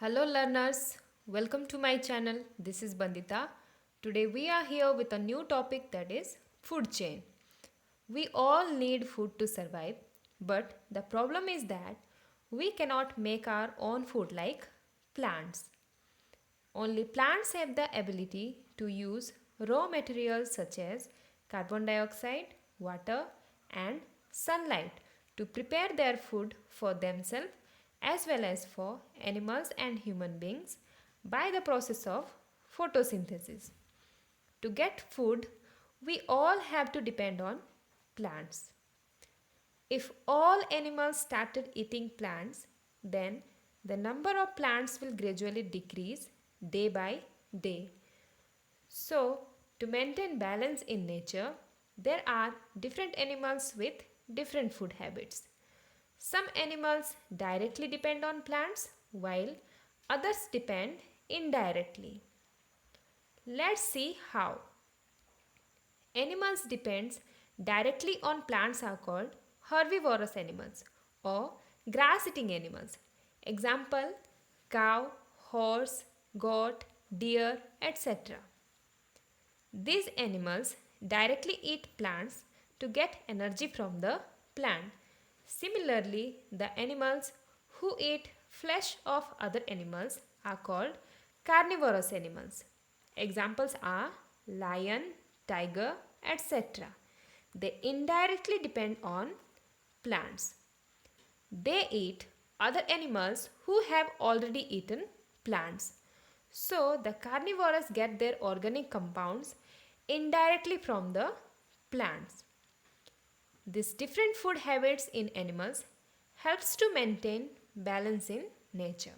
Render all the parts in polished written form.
Hello learners, welcome to my channel. This is Bandita. Today we are here with a new topic, that is food chain. We all need food to survive, but the problem is that we cannot make our own food like plants. Only plants have the ability to use raw materials such as carbon dioxide, water, and sunlight to prepare their food for themselves as well as for animals and human beings by the process of photosynthesis. To get food, we all have to depend on plants. If all animals started eating plants, then the number of plants will gradually decrease day by day. So, to maintain balance in nature, there are different animals with different food habits. Some animals directly depend on plants while others depend indirectly. Let's see how. Animals depends directly on plants are called herbivorous animals or grass eating animals. Example, cow, horse, goat, deer, etc. These animals directly eat plants to get energy from the plant. Similarly, the animals who eat flesh of other animals are called carnivorous animals. Examples are lion, tiger, etc. They indirectly depend on plants. They eat other animals who have already eaten plants. So, the carnivores get their organic compounds indirectly from the plants. These different food habits in animals helps to maintain balance in nature.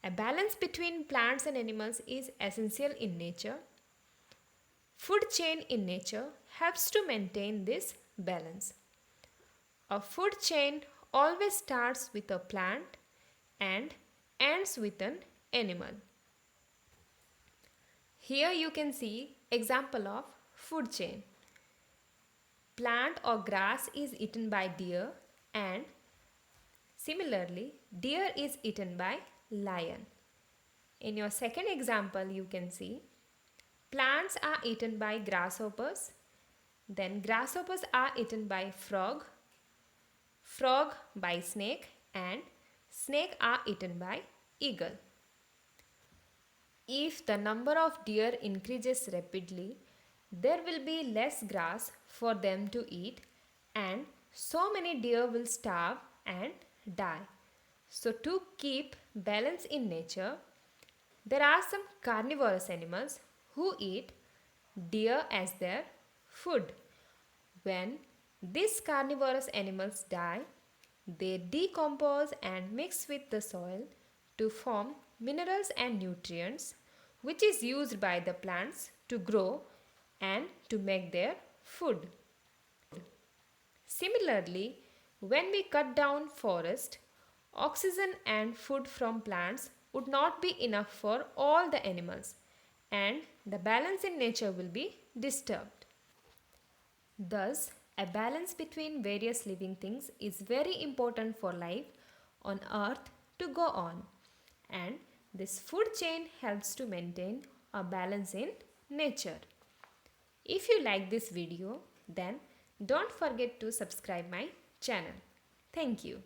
A balance between plants and animals is essential in nature. Food chain in nature helps to maintain this balance. A food chain always starts with a plant and ends with an animal. Here you can see example of food chain. Plant or grass is eaten by deer, and similarly deer is eaten by lion. In your second example you can see plants are eaten by grasshoppers, then grasshoppers are eaten by frog, frog by snake, and snake are eaten by eagle. If the number of deer increases rapidly, there will be less grass for them to eat, and so many deer will starve and die. So, to keep balance in nature, there are some carnivorous animals who eat deer as their food. When these carnivorous animals die, they decompose and mix with the soil to form minerals and nutrients, which is used by the plants to grow and to make their food. Similarly, when we cut down forest, oxygen and food from plants would not be enough for all the animals, and the balance in nature will be disturbed. Thus, a balance between various living things is very important for life on earth to go on, and this food chain helps to maintain a balance in nature. If you like this video, then don't forget to subscribe my channel. Thank you.